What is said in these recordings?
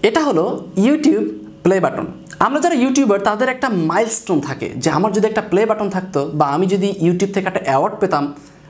এটা হলো YouTube play button. আমরা যারা ইউটিউবার তাদের একটা মাইলস্টোন থাকে যে আমার যদি একটা প্লে বাটন থাকতো বা আমি যদি ইউটিউব থেকে একটা অ্যাওয়ার্ড পেতাম,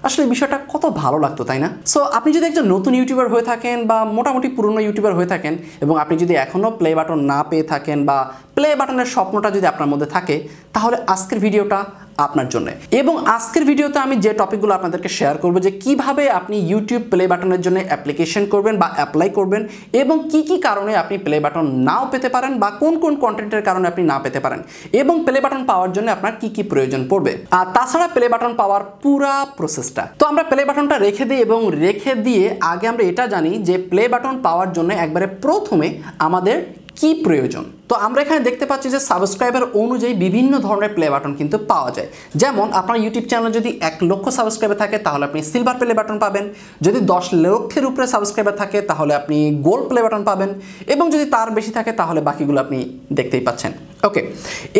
আসলে বিষয়টা কত ভালো লাগতো, তাই না? সো আপনি যদি একজন নতুন ইউটিউবার হয়ে থাকেন বা মোটামুটি পুরনো ইউটিউবার হয়ে থাকেন এবং আপনি যদি এখনও প্লে বাটন না পেয়ে থাকেন বা প্লে বাটনের স্বপ্নটা যদি আপনার মধ্যে থাকে, তাহলে আজকের ভিডিওটা আপনার জন্য। এবং আজকের ভিডিওতে আমি যে টপিকগুলো আপনাদেরকে শেয়ার করব যে কিভাবে আপনি ইউটিউব প্লে বাটনের জন্য অ্যাপ্লিকেশন করবেন বা অ্যাপ্লাই করবেন এবং কি কি কারণে আপনি প্লে বাটন নাও পেতে পারেন বা কোন কোন কন্টেন্টের কারণে আপনি না পেতে পারেন এবং প্লে বাটন পাওয়ার জন্য আপনার কি কি প্রয়োজন পড়বে, আর তাছাড়া প্লে বাটন পাওয়ার পুরা প্রসেসটা। তো আমরা প্লে বাটনটা রেখে দিই এবং রেখে দিয়ে আগে আমরা এটা জানি যে প্লে বাটন পাওয়ার জন্য একবারে প্রথমে আমাদের কি প্রয়োজন। তো আমরা এখানে দেখতে পাচ্ছি যে সাবস্ক্রাইবার অনুযায়ী বিভিন্ন ধরনের প্লে বাটন কিন্তু পাওয়া যায়। যেমন আপনার ইউটিউব চ্যানেলে যদি 1 লক্ষ সাবস্ক্রাইবার থাকে তাহলে আপনি সিলভার প্লে বাটন পাবেন, যদি 10 লক্ষের উপরে সাবস্ক্রাইবার থাকে তাহলে আপনি গোল্ড প্লে বাটন পাবেন এবং যদি তার বেশি থাকে তাহলে বাকিগুলো আপনি দেখতেই পাচ্ছেন। ওকে,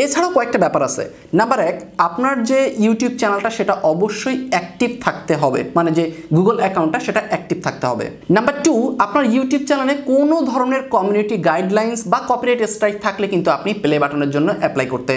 এছাড়াও কয়েকটা ব্যাপার আছে। নাম্বার 1, আপনার যে ইউটিউব চ্যানেলটা সেটা অবশ্যই অ্যাক্টিভ থাকতে হবে, মানে যে গুগল অ্যাকাউন্টটা সেটা অ্যাক্টিভ থাকতে হবে। নাম্বার 2, আপনার ইউটিউব চ্যানেলে কোনো ধরনের কমিউনিটি গাইডলাইন্স বা কপিরাইট স্ট্রাইক থাকলে কিন্তু আপনি প্লে বাটনের জন্য অ্যাপ্লাই করতে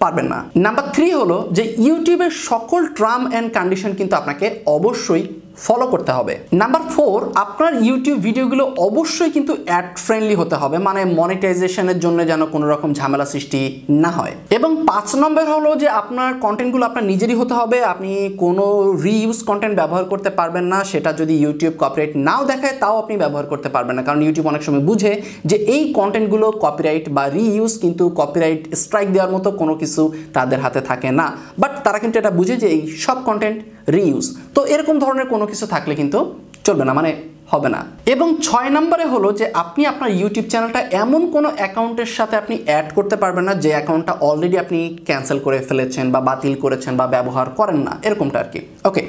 পারবেন না। নাম্বার 3 হলো যে ইউটিউবের সকল টার্ম অ্যান্ড কন্ডিশন কিন্তু আপনাকে অবশ্যই ফলো করতে হবে। নাম্বার 4, আপনার ইউটিউব ভিডিওগুলো অবশ্যই কিন্তু অ্যাড ফ্রেন্ডলি হতে হবে, মানে মনিটাইজেশনের জন্য যেন কোনো রকম ঝামেলা সৃষ্টি না হয়। এবং 5 নম্বর হলো যে আপনার কন্টেন্টগুলো আপনার নিজেরই হতে হবে, আপনি কোনো রিইউজ কন্টেন্ট ব্যবহার করতে পারবেন না। সেটা যদি ইউটিউব কপিরাইট নাও দেখায় তাও আপনি ব্যবহার করতে পারবেন না, কারণ ইউটিউব অনেক সময় বুঝে যে এই কন্টেন্টগুলো কপিরাইট বা রিইউজ, কিন্তু কপিরাইট স্ট্রাইক দেওয়ার মতো কোনো কিছু তাদের হাতে থাকে না, বাট তারা কিন্তু এটা বুঝে যে এই সব কন্টেন্ট রিইউজ। তো এরকম ধরনের কোনো কিছু থাকলে কিন্তু চলবে না, মানে হবে না। এবং 6 নম্বরে হলো যে আপনি আপনার ইউটিউব চ্যানেলটা এমন কোনো অ্যাকাউন্টের সাথে আপনি অ্যাড করতে পারবেন না যে অ্যাকাউন্টটা অলরেডি আপনি ক্যান্সেল করে ফেলেছেন বা বাতিল করেছেন বা ব্যবহার করেন না, এরকমটা আর কি। ওকে,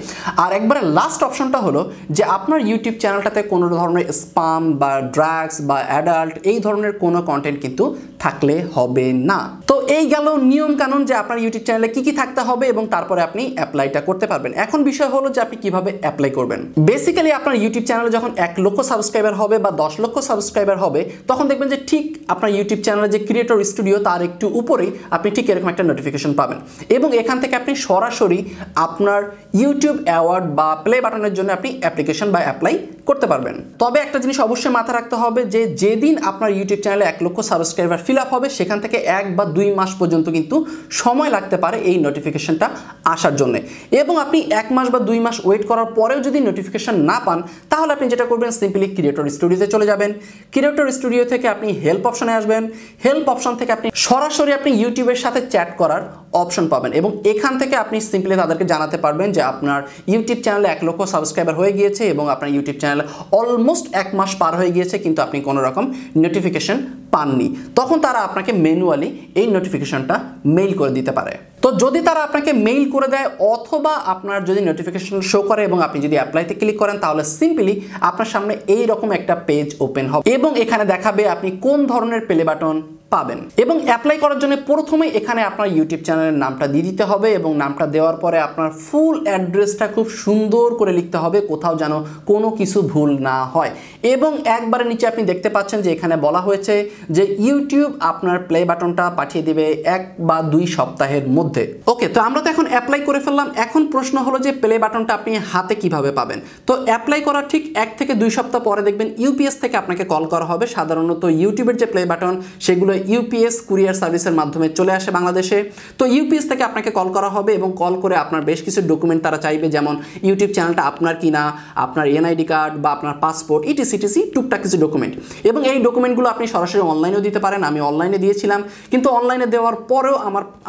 আর একবারে লাস্ট অপশনটা হলো যে আপনার ইউটিউব চ্যানেলটাতে কোনো ধরনের স্পাম বা ড্রাগস বা অ্যাডাল্ট এই ধরনের কোনো কন্টেন্ট কিন্তু থাকলে হবে না। তো এই গেল নিয়ম কানুন যে আপনার ইউটিউব চ্যানেলে কি কি থাকতে হবে এবং তারপরে আপনি অ্যাপ্লাইটা করতে পারবেন। এখন বিষয় হলো যে আপনি কিভাবে অ্যাপ্লাই করবেন। বেসিক্যালি আপনার ইউটিউব চ্যানেলে যখন 1 লক্ষ সাবস্ক্রাইবার হবে বা 10 লক্ষ সাবস্ক্রাইবার হবে তখন দেখবেন যে ঠিক আপনার ইউটিউব চ্যানেলে যে ক্রিয়েটর স্টুডিও তার একটু উপরেই আপনি ঠিক এরকম একটা নোটিফিকেশন পাবেন এবং এখান থেকে আপনি সরাসরি আপনার ইউটিউব অ্যাওয়ার্ড বা প্লে বাটনের জন্য আপনি অ্যাপ্লিকেশন বা অ্যাপ্লাই করতে পারবেন। তবে একটা জিনিস অবশ্যই মাথায় রাখতে হবে যে যেদিন আপনার ইউটিউব চ্যানেলে 1 লক্ষ সাবস্ক্রাইবার ফিল আপ হবে সেখান থেকে 1 বা 2 মাস পর্যন্ত কিন্তু সময় লাগতে পারে এই নোটিফিকেশনটা আসার জন্য। এবং আপনি 1 মাস বা 2 মাস ওয়েট করার পরেও যদি নোটিফিকেশন না পান তাহলে আপনি যেটা করবেন, সিম্পলি ক্রিয়েটর স্টুডিওতে চলে যাবেন। ক্রিয়েটর স্টুডিও থেকে আপনি হেল্প অপশনে আসবেন। হেল্প অপশন থেকে আপনি সরাসরি আপনি ইউটিউবের সাথে চ্যাট করার অপশন পাবেন এবং এখান থেকে আপনি সিম্পলি তাদেরকে জানাতে পারবেন যে আপনার ইউটিউব চ্যানেলে 1 লক্ষ সাবস্ক্রাইবার হয়ে গিয়েছে এবং আপনার ইউটিউব চ্যানেলে অলমোস্ট 1 মাস পার হয়ে গিয়েছে কিন্তু আপনি কোনো রকম নোটিফিকেশন পাননি। তখন তারা আপনাকে ম্যানুয়ালি এই নোটিফিকেশনটা মেইল করে দিতে পারে। তো যদি তারা আপনাকে মেইল করে দেয় অথবা আপনার যদি নোটিফিকেশন শো করে এবং আপনি যদি অ্যাপ্লাইতে ক্লিক করেন তাহলে সিম্পলি আপনার সামনে এই রকম একটা পেজ ওপেন হবে এবং এখানে দেখাবে আপনি কোন ধরনের প্লে বাটন পাবেন। এবং অ্যাপ্লাই করার জন্য প্রথমে এখানে আপনার ইউটিউব চ্যানেলের নামটা দিয়ে দিতে হবে এবং নামটা দেওয়ার পরে আপনার ফুল অ্যাড্রেসটা খুব সুন্দর করে লিখতে হবে, কোথাও যেন কোনো কিছু ভুল না হয়। এবং একবারে নিচে আপনি দেখতে পাচ্ছেন যে এখানে বলা হয়েছে যে ইউটিউব আপনার প্লে বাটনটা পাঠিয়ে দেবে 1 বা 2 সপ্তাহের মধ্যে। ওকে, তো আমরা তো এখন অ্যাপ্লাই করে ফেললাম। এখন প্রশ্ন হলো যে প্লে বাটনটা আপনি হাতে কিভাবে পাবেন। তো অ্যাপ্লাই করার ঠিক 1 থেকে 2 সপ্তাহ পরে দেখবেন ইউপিএস থেকে আপনাকে কল করা হবে। সাধারণত ইউটিউবের যে প্লে বাটন সেগুলো ইউপিএস কুরিয়ার সার্ভিসের মাধ্যমে চলে আসে বাংলাদেশে। তো ইউপিএস থেকে আপনাকে কল করা হবে এবং কল করে আপনার বেশ কিছু ডকুমেন্ট তারা চাইবে, যেমন ইউটিউব চ্যানেলটা আপনার কিনা, আপনার এনআইডি কার্ড বা আপনার পাসপোর্ট, ইটিসি টুকটাক কিছু ডকুমেন্ট। এবং এই ডকুমেন্টগুলো আপনি সরাসরি অনলাইনেও দিতে পারেন। আমি অনলাইনে দিয়েছিলাম, কিন্তু অনলাইনে দেওয়ার পরেও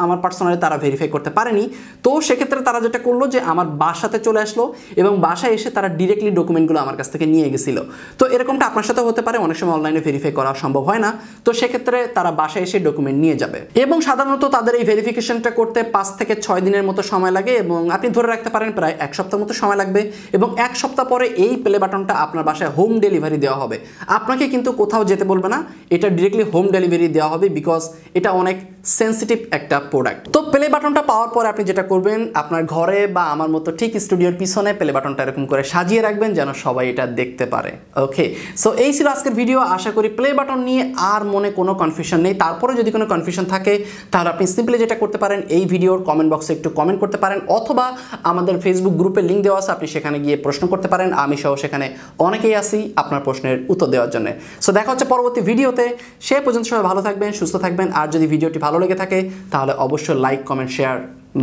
আমার পার্সোনালি তারা ভেরিফাই করতে পারেনি। তো সেক্ষেত্রে তারা যেটা করলো যে আমার বাসাতে চলে আসলো এবং বাসায় এসে তারা ডিরেক্টলি ডকুমেন্টগুলো আমার কাছ থেকে নিয়ে গেছিলো। তো এরকমটা আপনার সাথে হতে পারে, অনেক সময় অনলাইনে ভেরিফাই করা সম্ভব হয় না। তো সেক্ষেত্রে তারা বাসায় এসে ডকুমেন্ট নিয়ে যাবে এবং সাধারণত তাদের এই ভেরিফিকেশনটা করতে 5 থেকে 6 দিনের মতো সময় লাগে এবং আপনি ধরে রাখতে পারেন প্রায় 1 সপ্তাহ মতো সময় লাগবে। এবং 1 সপ্তাহ পরে এই প্লে বাটনটা আপনার বাসায় হোম ডেলিভারি দেওয়া হবে। আপনাকে কিন্তু কোথাও যেতে বলবে না, এটা ডিরেক্টলি হোম ডেলিভারি দেওয়া হবে, বিকজ এটা অনেক সেন্সিটিভ একটা প্রোডাক্ট। তো প্লে বাটনটা পাওয়ার পরে আপনি যেটা করবেন, আপনার ঘরে বা আমার মতো ঠিক স্টুডিওর পিছনে প্লে বাটনটা এরকম করে সাজিয়ে রাখবেন যেন সবাই এটা দেখতে পারে। ওকে, সো এই ছিল আজকের ভিডিও। আশা করি প্লে বাটন নিয়ে আর মনে কোনো কনফিউশন নেই। তারপরে যদি কোনো কনফিউশন থাকে তাহলে আপনি সিম্পলি যেটা করতে পারেন, এই ভিডিওর কমেন্ট বক্সে একটু কমেন্ট করতে পারেন, অথবা আমাদের ফেসবুক গ্রুপে লিঙ্ক দেওয়া আছে, আপনি সেখানে গিয়ে প্রশ্ন করতে পারেন। আমি সহ সেখানে অনেকেই আছি আপনার প্রশ্নের উত্তর দেওয়ার জন্য। সো দেখা হচ্ছে পরবর্তী ভিডিওতে। সে পর্যন্ত সবাই ভালো থাকবেন, সুস্থ থাকবেন। আর যদি ভিডিওটি ভালো লেগে থাকে তাহলে অবশ্যই লাইক, কমেন্ট, শেয়ার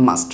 মাস্ট।